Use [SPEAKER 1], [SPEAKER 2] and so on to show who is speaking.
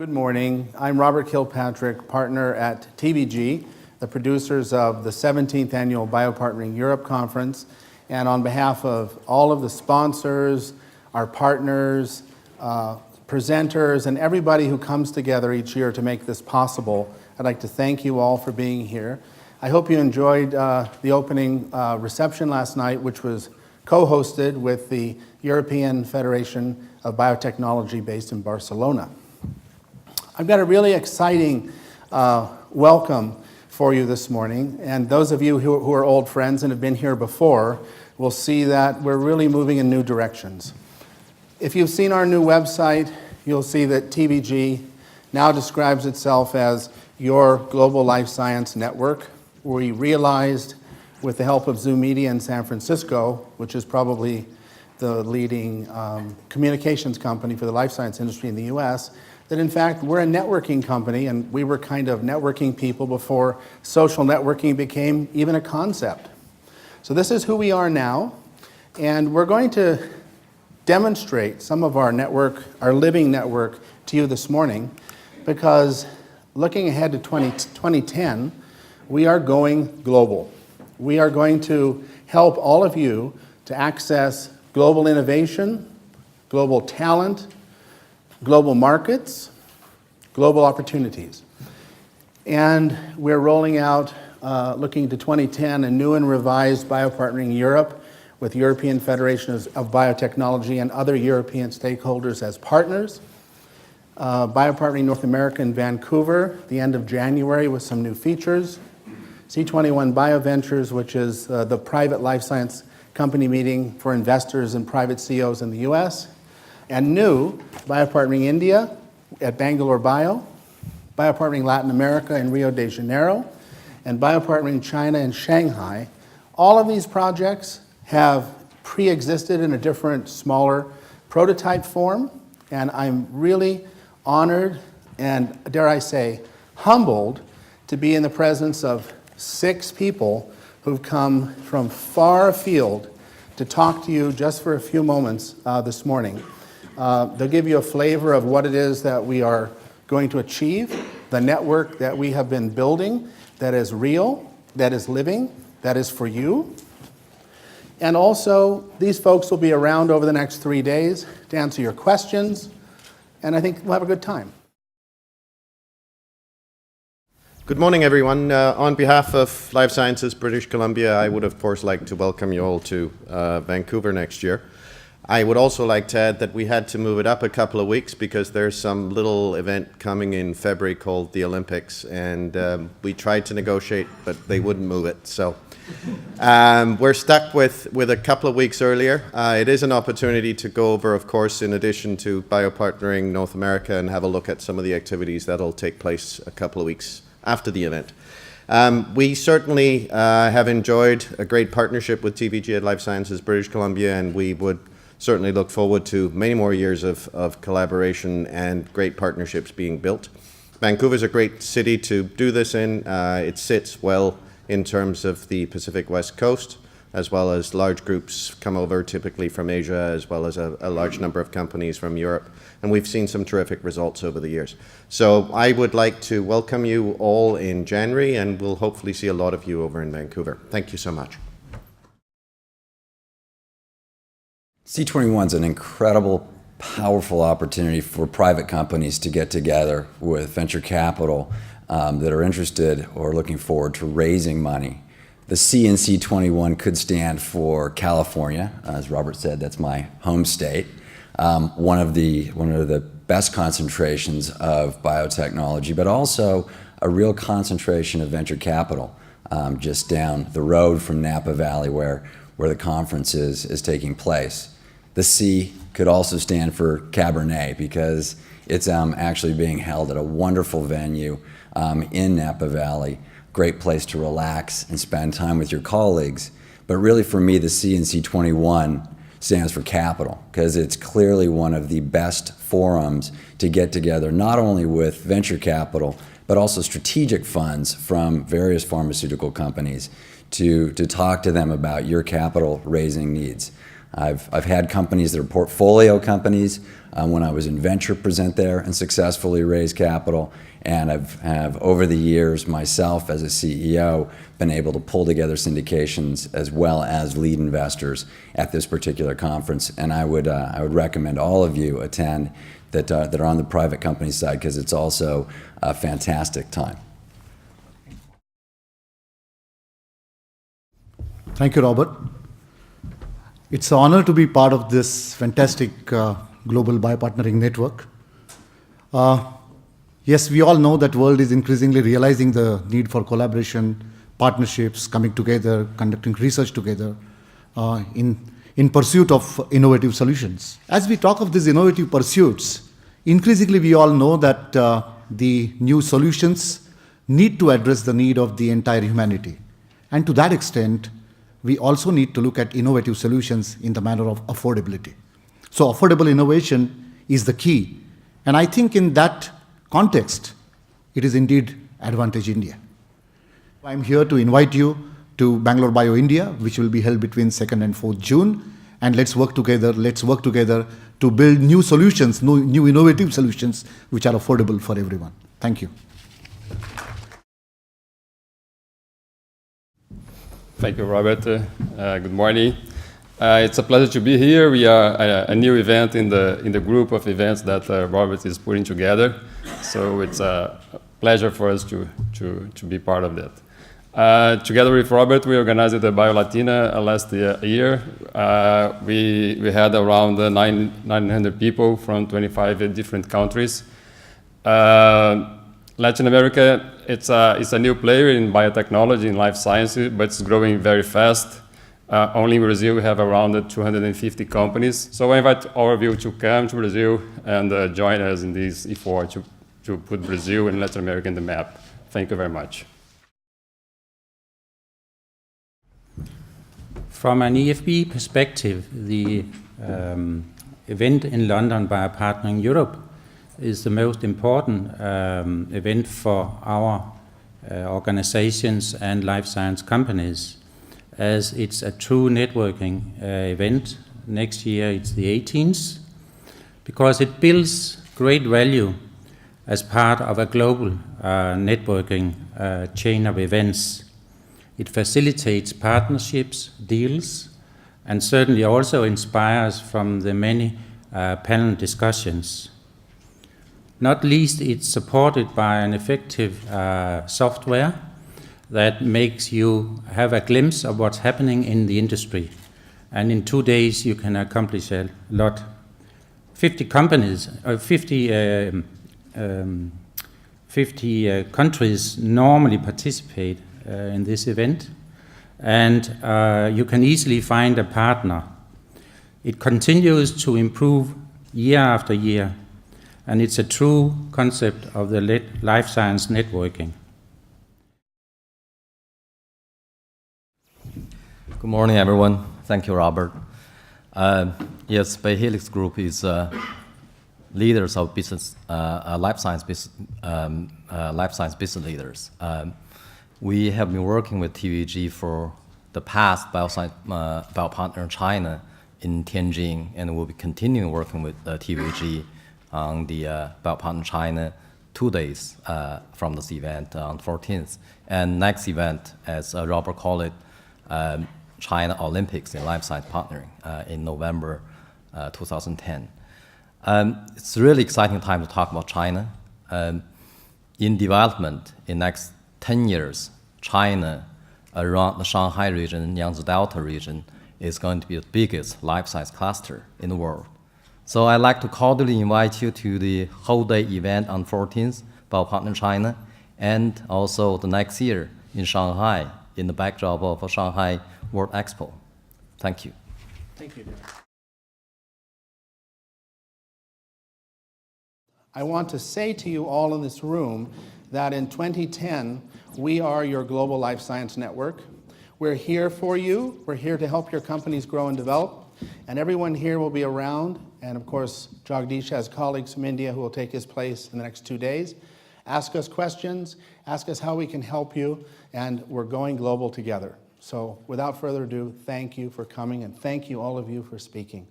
[SPEAKER 1] Good morning. I'm Robert Kilpatrick, partner at TVG, the producers of the 17th Annual BioPartnering Europe Conference. And on behalf of all of the sponsors, our partners, presenters, and everybody who comes together each year to make this possible, I'd like to thank you all for being here. I hope you enjoyed the opening reception last night, which was co-hosted with the European Federation of Biotechnology based in Barcelona. I've got a really exciting welcome for you this morning, and those of you who are old friends and have been here before will see that we're really moving in new directions. If you've seen our new website, you'll see that TVG now describes itself as your global life science network. We realized, with the help of Zoom Media in San Francisco, which is probably the leading communications company for the life science industry in the US, that in fact we're a networking company, and we were kind of networking people before social networking became even a concept. So this is who we are now, and we're going to demonstrate some of our network, our living network, to you this morning, because looking ahead to 2010, we are going global. We are going to help all of you to access global innovation, global talent, global markets, global opportunities. And we're rolling out, looking to 2010, a new and revised BioPartnering Europe with European Federation of Biotechnology and other European stakeholders as partners. BioPartnering North America in Vancouver, the end of January, with some new features. C21 BioVentures, which is the private life science company meeting for investors and private CEOs in the US. And new, BioPartnering India at Bangalore Bio, BioPartnering Latin America in Rio de Janeiro, and BioPartnering China in Shanghai. All of these projects have pre-existed in a different, smaller prototype form, and I'm really honored and, dare I say, humbled to be in the presence of 6 people who've come from far afield to talk to you just for a few moments this morning. They'll give you a flavor of what it is that we are going to achieve, the network that we have been building that is real, that is living, that is for you. And also, these folks will be around over the next 3 days to answer your questions, and I think we'll have a good time.
[SPEAKER 2] Good morning, everyone. On behalf of Life Sciences British Columbia, I would of course like to welcome you all to Vancouver next year. I would also like to add that we had to move it up a couple of weeks because there's some little event coming in February called the Olympics, and we tried to negotiate, but they wouldn't move it. So we're stuck with a couple of weeks earlier. It is an opportunity to go over, of course, in addition to BioPartnering North America, and have a look at some of the activities that'll take place a couple of weeks after the event. We certainly have enjoyed a great partnership with TVG at Life Sciences British Columbia, and we would certainly look forward to many more years of collaboration and great partnerships being built. Vancouver's a great city to do this in. It sits well in terms of the Pacific West Coast, as well as large groups come over typically from Asia, as well as a large number of companies from Europe. And we've seen some terrific results over the years. So I would like to welcome you all in January, and we'll hopefully see a lot of you over in Vancouver. Thank you so much.
[SPEAKER 3] C21 is an incredible, powerful opportunity for private companies to get together with venture capital that are interested or looking forward to raising money. The C in C21 could stand for California. As Robert said, that's my home state. One of the best concentrations of biotechnology, but also a real concentration of venture capital just down the road from Napa Valley where the conference is taking place. The C could also stand for Cabernet because it's actually being held at a wonderful venue in Napa Valley. Great place to relax and spend time with your colleagues. But really for me, the C in C21 stands for capital, because it's clearly one of the best forums to get together, not only with venture capital, but also strategic funds from various pharmaceutical companies to talk to them about your capital raising needs. I've had companies that are portfolio companies when I was in venture present there and successfully raise capital. And have over the years, myself as a CEO, been able to pull together syndications as well as lead investors at this particular conference. And I would recommend all of you attend that are on the private company side, because it's also a fantastic time.
[SPEAKER 4] Thank you, Robert. It's an honor to be part of this fantastic global biopartnering network. Yes, we all know that world is increasingly realizing the need for collaboration, partnerships, coming together, conducting research together in pursuit of innovative solutions. As we talk of these innovative pursuits, increasingly we all know that the new solutions need to address the need of the entire humanity. And to that extent, we also need to look at innovative solutions in the manner of affordability. So affordable innovation is the key. And I think in that context, it is indeed Advantage India. I'm here to invite you to Bangalore Bio India, which will be held between 2nd and 4th June. And let's work together to build new solutions, new innovative solutions, which are affordable for everyone. Thank you.
[SPEAKER 5] Thank you, Robert. Good morning. It's a pleasure to be here. We are a new event in the group of events that Robert is putting together. So it's a pleasure for us to be part of that. Together with Robert, we organized the BioLatina last year. We had around 900 people from 25 different countries. Latin America, it's a new player in biotechnology and life sciences, but it's growing very fast. Only in Brazil, we have around 250 companies. So I invite all of you to come to Brazil and join us in this effort to put Brazil and Latin America in the map. Thank you very much.
[SPEAKER 6] From an EFB perspective, the event in London, BioPartnering Europe, is the most important event for our organizations and life science companies, as it's a true networking event. Next year it's the 18th, because it builds great value as part of a global networking chain of events. It facilitates partnerships, deals, and certainly also inspires from the many panel discussions. Not least, it's supported by an effective software that makes you have a glimpse of what's happening in the industry. And in 2 days, you can accomplish a lot. 50 companies, 50 countries normally participate in this event, and you can easily find a partner. It continues to improve year after year, and it's a true concept of the life science networking.
[SPEAKER 7] Good morning, everyone. Thank you, Robert. Yes, Biohelix Group is leaders of business, life science business leaders. We have been working with TVG for the past BioPartner China in Tianjin, and we'll be continuing working with TVG on the BioPartner China 2 days from this event on 14th. And next event, as Robert called it, China Olympics in Life Science Partnering in November 2010. It's a really exciting time to talk about China. In development, in next 10 years, China, around the Shanghai region, Yangtze Delta region, is going to be the biggest life science cluster in the world. So I'd like to cordially invite you to the whole day event on 14th, BioPartner China, and also the next year in Shanghai, in the backdrop of Shanghai World Expo. Thank you.
[SPEAKER 1] Thank you, Derek. I want to say to you all in this room that in 2010, we are your global life science network. We're here for you. We're here to help your companies grow and develop. And everyone here will be around. And of course, Jagdish has colleagues from India who will take his place in the next 2 days. Ask us questions, ask us how we can help you, and we're going global together. So without further ado, thank you for coming, and thank you all of you for speaking.